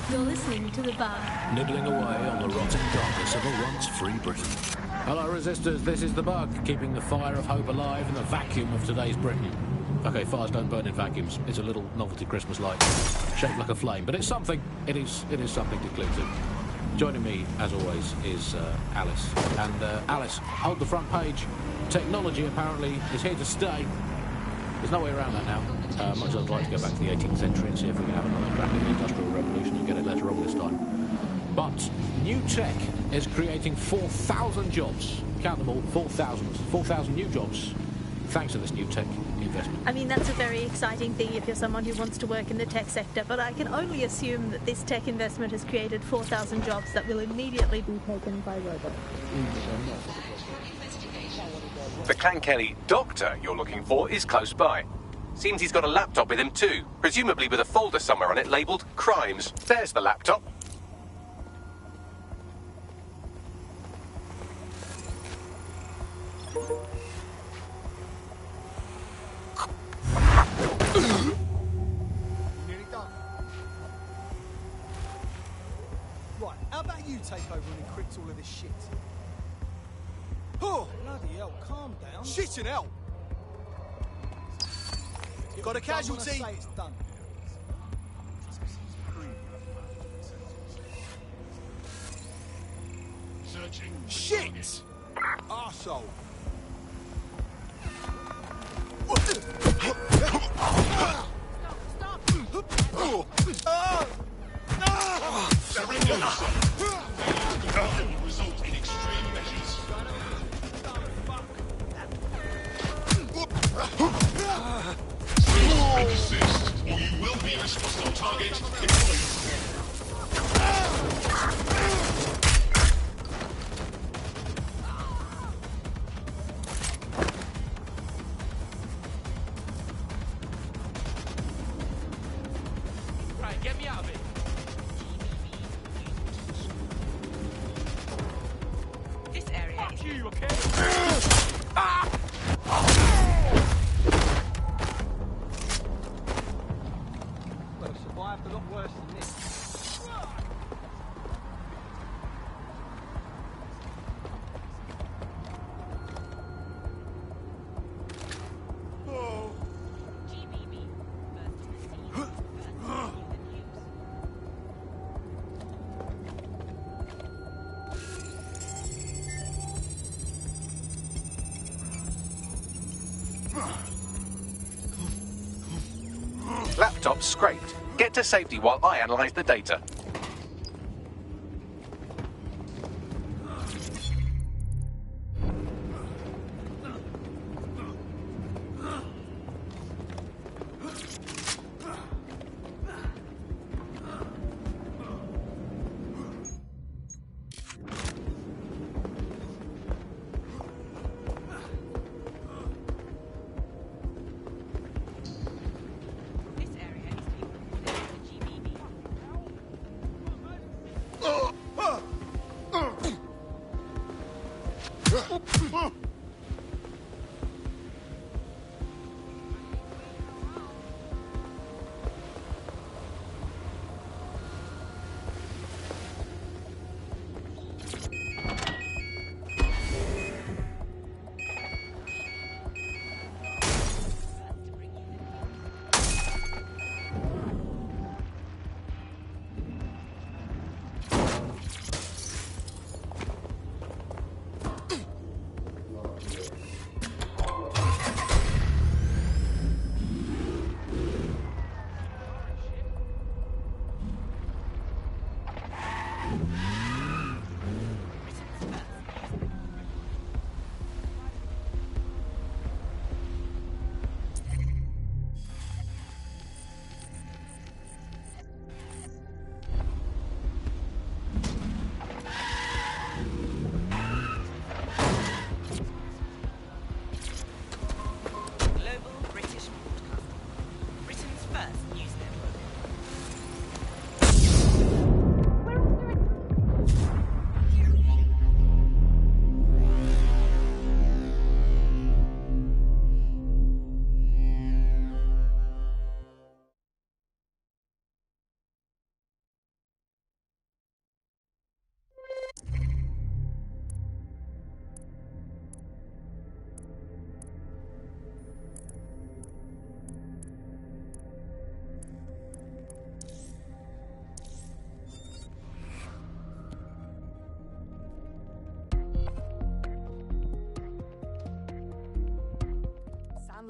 You're listening to The Bug. Nibbling away on the rotten carcass of a once free Britain. Hello, resistors. This is The Bug, keeping the fire of hope alive in the vacuum of today's Britain. Okay, fires don't burn in vacuums. It's a little novelty Christmas light, shaped like a flame, but it's something. It is something to cling to. Joining me, as always, is Alice. And Alice, hold the front page. Technology, apparently, is here to stay. There's no way around that now. Much as I'd like to go back to the 18th century and see if we can have another crack at the Industrial Revolution and get it later on this time. But new tech is creating 4,000 jobs. Count them all, 4,000. 4,000 new jobs, thanks to this new tech investment. I mean, that's a very exciting thing if you're someone who wants to work in the tech sector, but I can only assume that this tech investment has created 4,000 jobs that will immediately be taken by robots. The Clan-Kelly doctor you're looking for is close by. Seems he's got a laptop with him too, presumably with a folder somewhere on it labelled Crimes. There's the laptop. Nearly done. Right, how about you take over and encrypt all of this shit? Oh, bloody hell, calm down. Shit in hell! Got a casualty! It's done. Searching. Shit! Arsehole! Surrender yourself. Failure will result in extreme measures. Cease and desist, or you will be a responsible target deployed. Right, get me out of it. This area. Fuck you, okay? Well, I've survived a lot worse than this. Oh. Laptop scraped. Get to safety while I analyse the data. This area is being considered the GBB.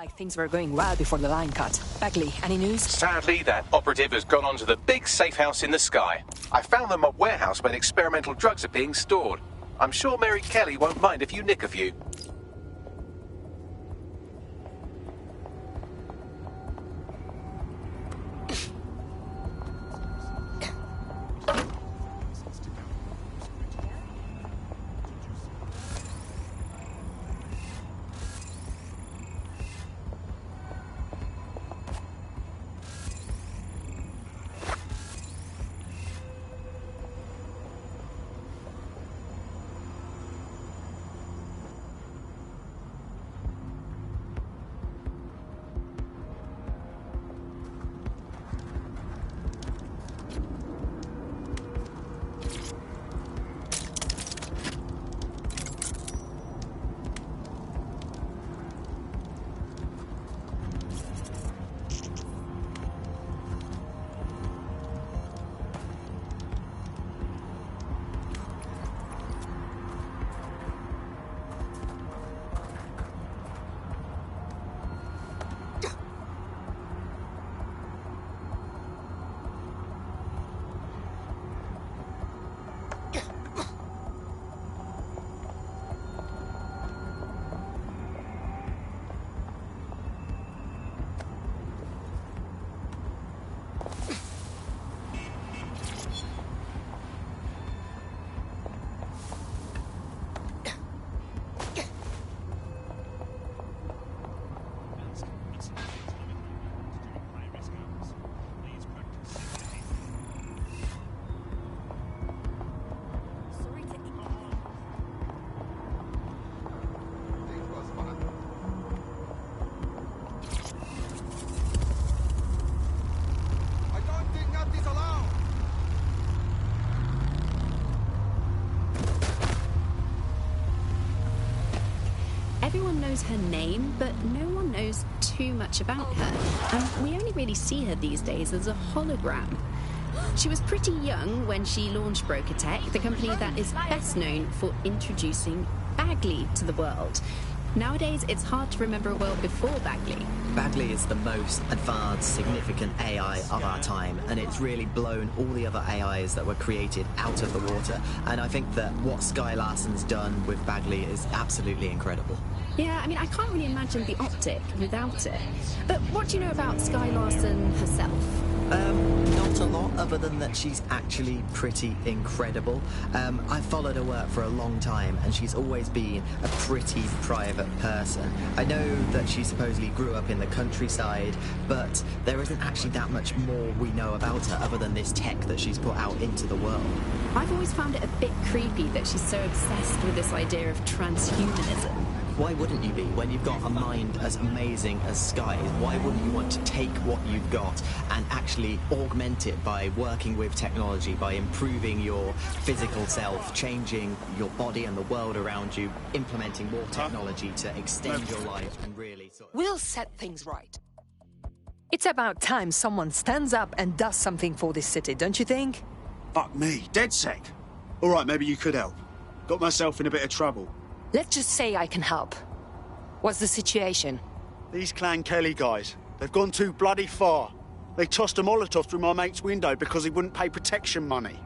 like things were going well before the line cut. Bagley, any news? Sadly, that operative has gone on to the big safe house in the sky. I found them at warehouse where the experimental drugs are being stored. I'm sure Mary Kelly won't mind if you nick a few. Everyone knows her name, but no one knows too much about her. And we only really see her these days as a hologram. She was pretty young when she launched Broker Tech, the company that is best known for introducing Bagley to the world. Nowadays, it's hard to remember a world before Bagley. Bagley is the most advanced, significant AI of our time, and it's really blown all the other AIs that were created out of the water. And I think that what Sky Larson's done with Bagley is absolutely incredible. Yeah, I mean, I can't really imagine the optic without it. But what do you know about Sky Larson herself? Not a lot, other than that she's actually pretty incredible. I've followed her work for a long time, and she's always been a pretty private person. I know that she supposedly grew up in the countryside, but there isn't actually that much more we know about her other than this tech that she's put out into the world. I've always found it a bit creepy that she's so obsessed with this idea of transhumanism. Why wouldn't you be? When you've got a mind as amazing as Sky's, why wouldn't you want to take what you've got and actually augment it by working with technology, by improving your physical self, changing your body and the world around you, implementing more technology to extend your life and really sort of... We'll set things right. It's about time someone stands up and does something for this city, don't you think? Fuck me, dead sec. All right, maybe you could help. Got myself in a bit of trouble. Let's just say I can help. What's the situation? These Clan Kelly guys, they've gone too bloody far. They tossed a Molotov through my mate's window because he wouldn't pay protection money.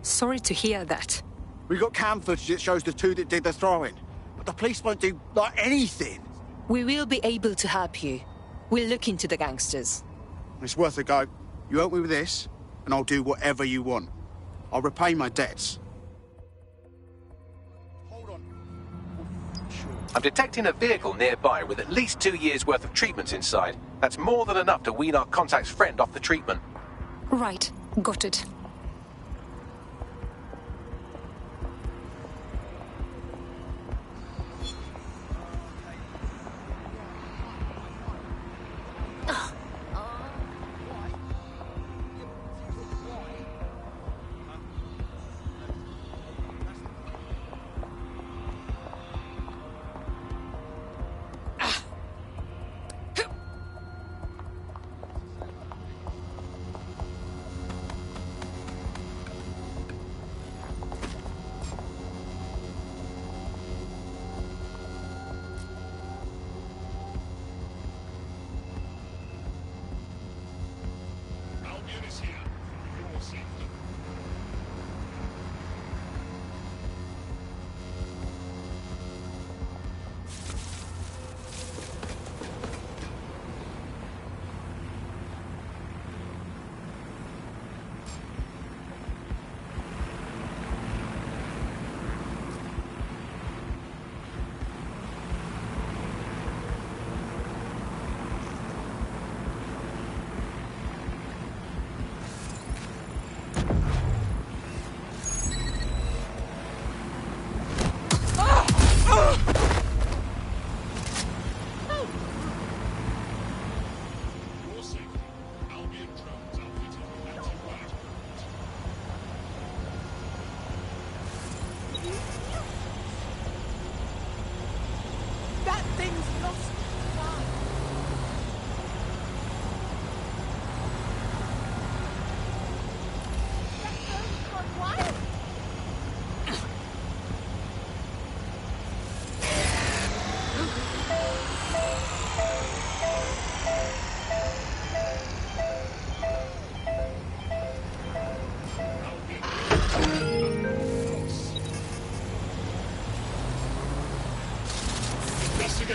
Sorry to hear that. We got cam footage that shows the two that did the throwing, but the police won't do, like, anything. We will be able to help you. We'll look into the gangsters. It's worth a go. You help me with this, and I'll do whatever you want. I'll repay my debts. I'm detecting a vehicle nearby with at least 2 years' worth of treatments inside. That's more than enough to wean our contact's friend off the treatment. Right, got it.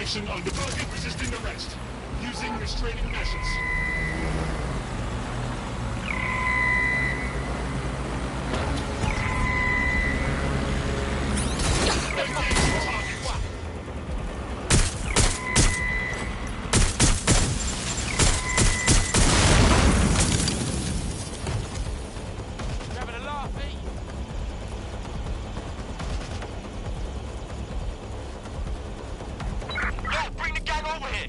investigation on the party resisting arrest, using restraining measures. Having a laugh, eh? Yo, bring the gang over here!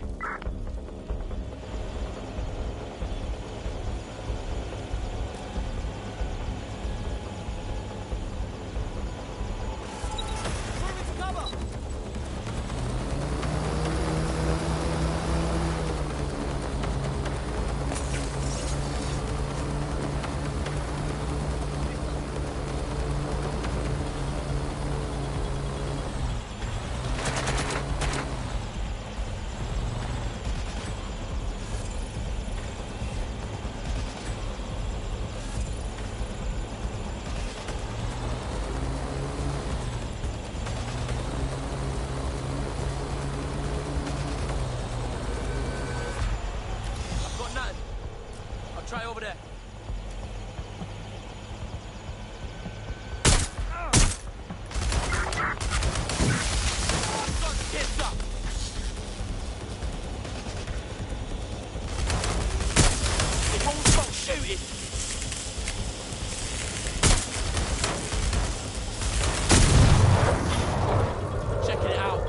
Try over there. Get up. It won't stop shooting. Checking it out.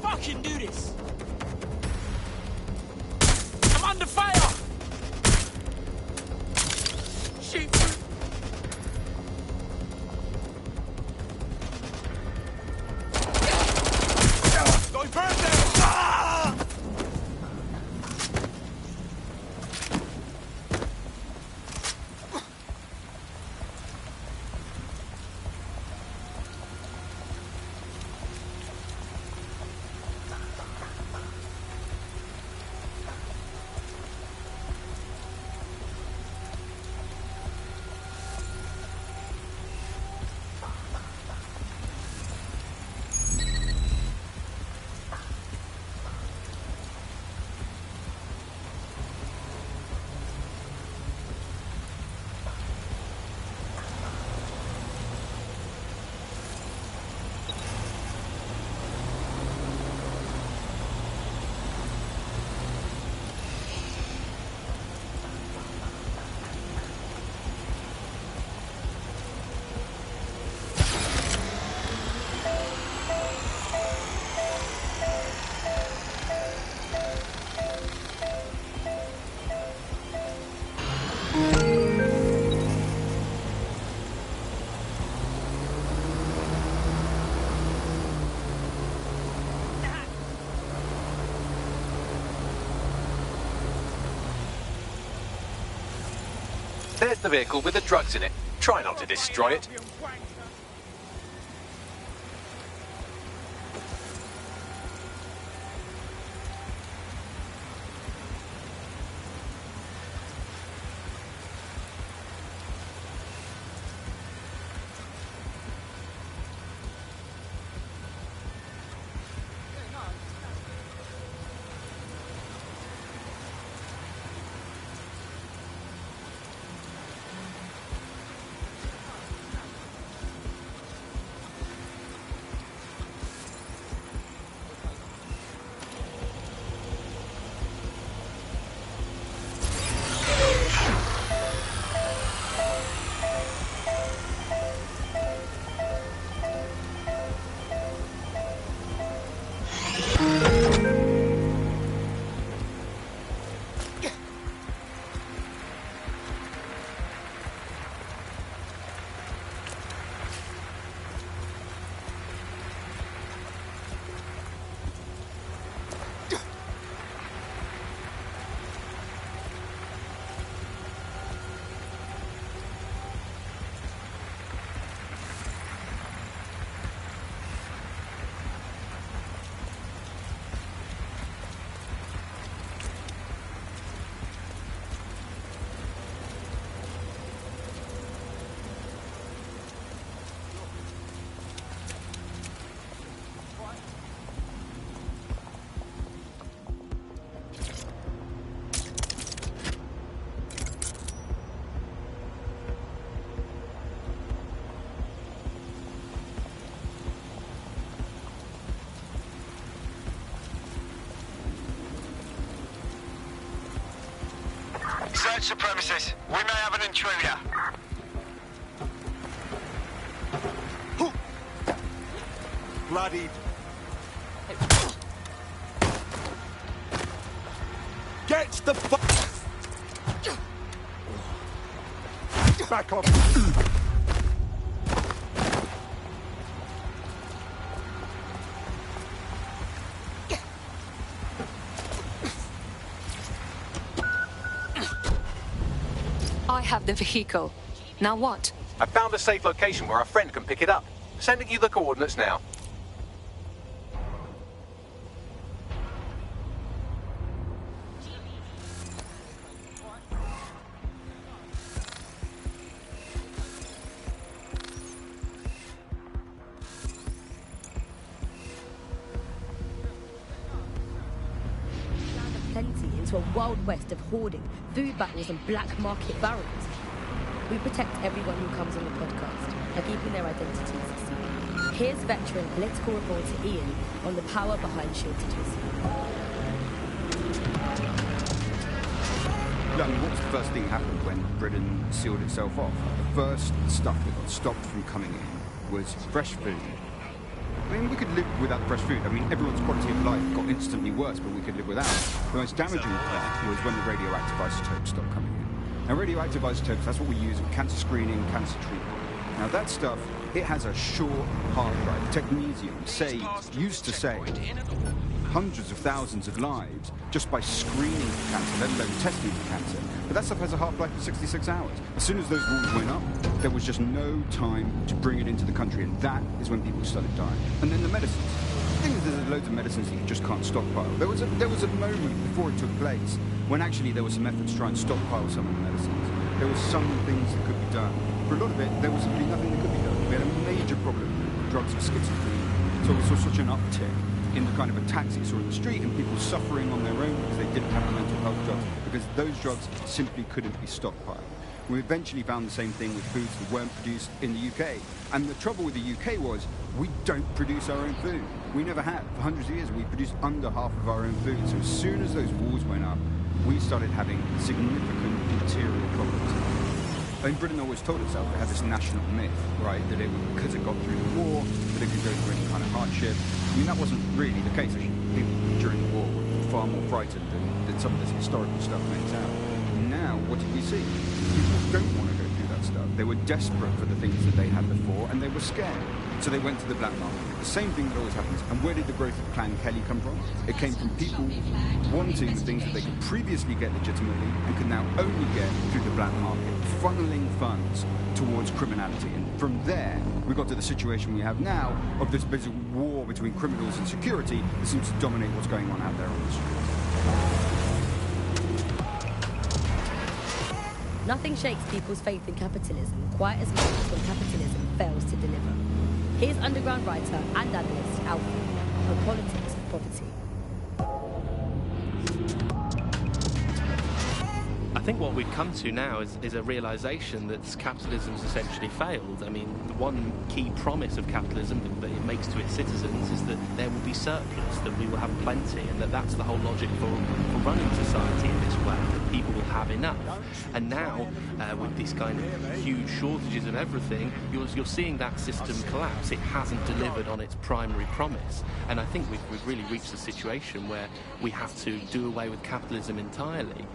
Fucking do this! I'm under fire! Shoot! Going burn there! There's the vehicle with the drugs in it. Try not to destroy it. Search the premises. We may have an intruder. Bloody... Get the back off. I have the vehicle. Now what? I found a safe location where our friend can pick it up. Sending you the coordinates now. Plenty into a wild west of hoarding, food battles and black market barons. We protect everyone who comes on the podcast by keeping their identities secret. Here's veteran political reporter Ian on the power behind shortages. I mean, what was the first thing that happened when Britain sealed itself off? The first stuff that got stopped from coming in was fresh food. I mean, we could live without fresh food. I mean, everyone's quality of life got instantly worse, but we could live without it. The most damaging part was when the radioactive isotopes stopped coming in. Now, radioactive isotopes, that's what we use in cancer screening, cancer treatment. Now, that stuff, it has a short half-life. Technetium used to save hundreds of thousands of lives just by screening for cancer, let alone testing for cancer. But that stuff has a half-life of 66 hours. As soon as those rules went up, there was just no time to bring it into the country, and that is when people started dying. And then the medicines. The thing is, there's loads of medicines that you just can't stockpile. There was a moment before it took place when actually there was some effort to try and stockpile some of the medicines. There were some things that could be done. For a lot of it, there was simply nothing that could be done. We had a major problem with drugs for schizophrenia. So we saw such an uptick in the kind of attacks you saw in the street and people suffering on their own because they didn't have the mental health drugs, because those drugs simply couldn't be stockpiled. We eventually found the same thing with foods that weren't produced in the UK. And the trouble with the UK was we don't produce our own food. We never have. For hundreds of years, we produced under half of our own food. So as soon as those wars went up, we started having significant material problems. I mean, Britain always told itself it had this national myth, right, that it, because it got through the war, that it could go through any kind of hardship. I mean, that wasn't really the case. Actually, people during the war were far more frightened than some of this historical stuff makes out. Now, what did we see? People don't want to go through that stuff. They were desperate for the things that they had before, and they were scared. So they went to the black market. The same thing that always happens. And where did the growth of Clan Kelly come from? It came from people wanting the things that they could previously get legitimately and can now only get through the black market, funneling funds towards criminality. And from there, we got to the situation we have now of this bit of war between criminals and security that seems to dominate what's going on out there on the streets. Nothing shakes people's faith in capitalism quite as much as when capitalism fails to deliver. Here's underground writer and analyst Alfie on politics of poverty. I think what we've come to now is a realisation that capitalism's essentially failed. I mean, the one key promise of capitalism that it makes to its citizens is that there will be surplus, that we will have plenty, and that's the whole logic for running society in this way, that people will have enough. And now, with these kind of huge shortages and everything, you're seeing that system collapse. It hasn't delivered on its primary promise. And I think we've really reached a situation where we have to do away with capitalism entirely.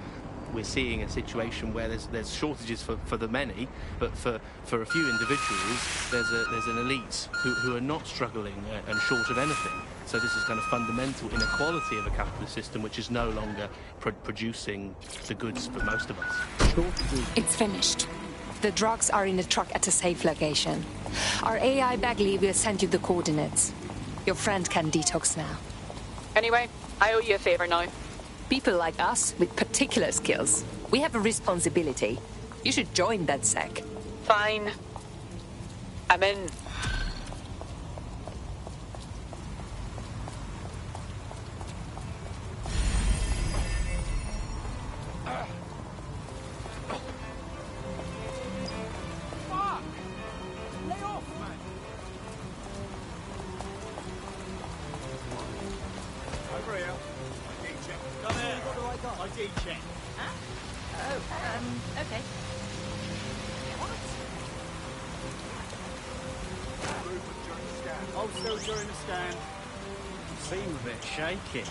We're seeing a situation where there's shortages for the many, but for a few individuals, there's an elite who are not struggling and short of anything. So this is kind of fundamental inequality of a capitalist system, which is no longer producing the goods for most of us. It's finished. The drugs are in the truck at a safe location. Our AI Bagley will send you the coordinates. Your friend can detox now. Anyway, I owe you a favor now. People like us with particular skills, we have a responsibility. You should join that sec. Fine. I'm in. Fuck! Lay off, man! Over here. ID check. Come here. ID check. Okay. Also during the scan. Seem a bit shaky.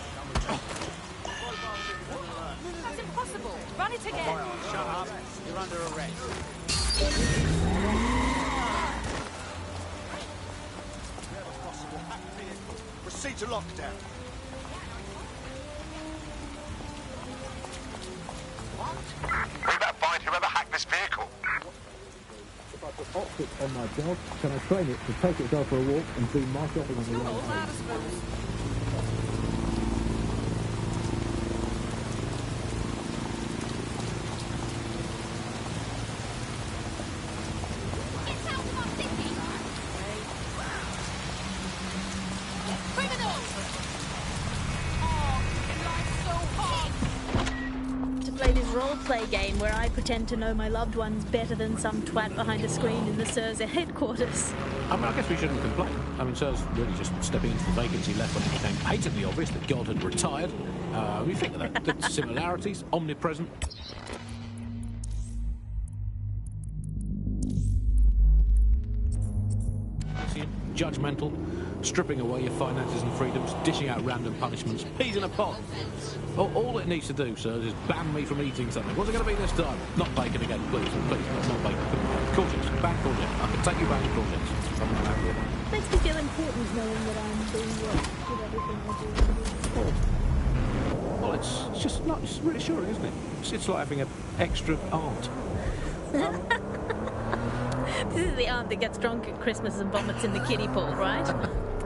That's impossible. Run it again. Shut up. You're under arrest. Proceed to lockdown. We better find whoever hacked this vehicle. If I put optics on my dog, can I train it to take itself for a walk and do my shopping on the way home? Play game where I pretend to know my loved ones better than some twat behind a screen in the SIRS headquarters. I mean, I guess we shouldn't complain. I mean, SIRS really just stepping into the vacancy left when it became patently obvious that God had retired. We think of that. The similarities, omnipresent. Judgmental, stripping away your finances and freedoms, dishing out random punishments, peas in a pod. All it needs to do, sir, is ban me from eating something. What's it going to be this time? Not bacon again, please. Please, not bacon. Courgettes. Ban courgettes. I can take you back to courgettes. I'm not happy with that. Makes me feel important knowing that I'm doing with everything I do. Well, it's just not. It's reassuring, isn't it? It's like having an extra aunt. This is the aunt that gets drunk at Christmas and vomits in the kiddie pool, right?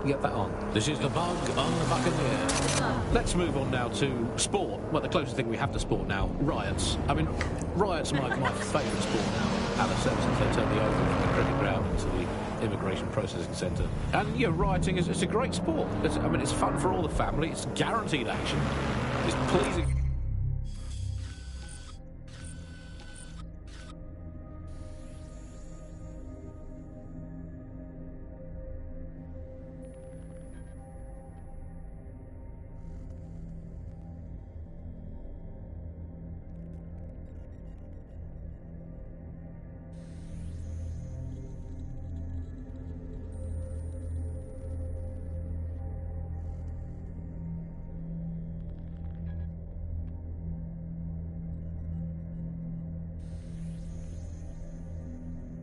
Get that on. This is the bug on the Buccaneer. Let's move on now to sport. Well, the closest thing we have to sport now, riots. I mean, riots are my favourite sport now. Ever since they turned the oval from the cricket ground into the immigration processing centre. And, yeah, rioting is a great sport. I mean, it's fun for all the family. It's guaranteed action. It's pleasing.